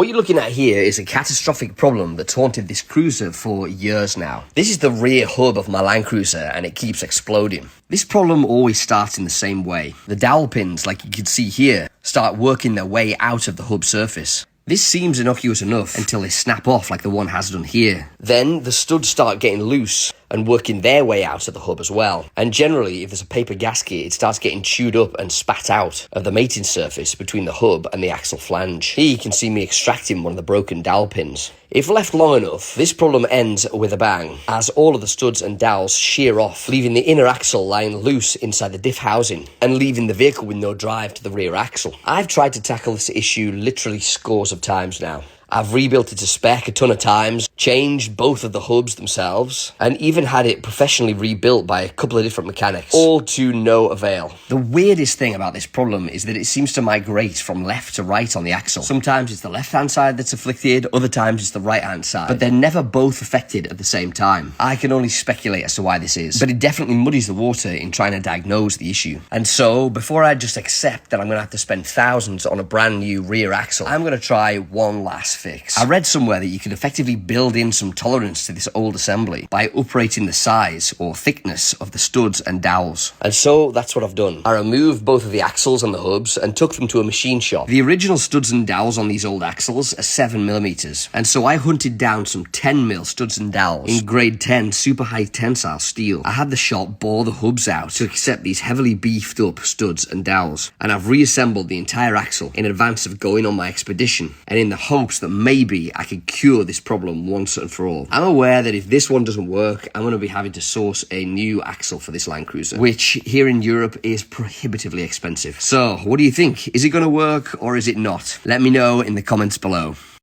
What you're looking at here is a catastrophic problem that's haunted this cruiser for years now. This is the rear hub of my Land Cruiser and it keeps exploding. This problem always starts in the same way. The dowel pins, like you can see here, start working their way out of the hub surface. This seems innocuous enough until they snap off like the one has done here. Then the studs start getting loose and working their way out of the hub as well. And generally, if there's a paper gasket, it starts getting chewed up and spat out of the mating surface between the hub and the axle flange. Here you can see me extracting one of the broken dowel pins. If left long enough, this problem ends with a bang, as all of the studs and dowels shear off, leaving the inner axle lying loose inside the diff housing, and leaving the vehicle with no drive to the rear axle. I've tried to tackle this issue literally scores of times now. I've rebuilt it to spec a ton of times, changed both of the hubs themselves, and even had it professionally rebuilt by a couple of different mechanics, all to no avail. The weirdest thing about this problem is that it seems to migrate from left to right on the axle. Sometimes it's the left-hand side that's afflicted, other times it's the right-hand side, but they're never both affected at the same time. I can only speculate as to why this is, but it definitely muddies the water in trying to diagnose the issue. And so, before I just accept that I'm going to have to spend thousands on a brand new rear axle, I'm going to try one last fix. I read somewhere that you can effectively build in some tolerance to this old assembly by uprating the size or thickness of the studs and dowels. And so that's what I've done. I removed both of the axles and the hubs and took them to a machine shop. The original studs and dowels on these old axles are 7mm, and so I hunted down some 10mm studs and dowels in grade 10 super high tensile steel. I had the shop bore the hubs out to accept these heavily beefed up studs and dowels, and I've reassembled the entire axle in advance of going on my expedition, and in the hopes that maybe I could cure this problem once and for all. I'm aware that if this one doesn't work, I'm going to be having to source a new axle for this Land Cruiser, which here in Europe is prohibitively expensive. So, what do you think? Is it going to work or is it not? Let me know in the comments below.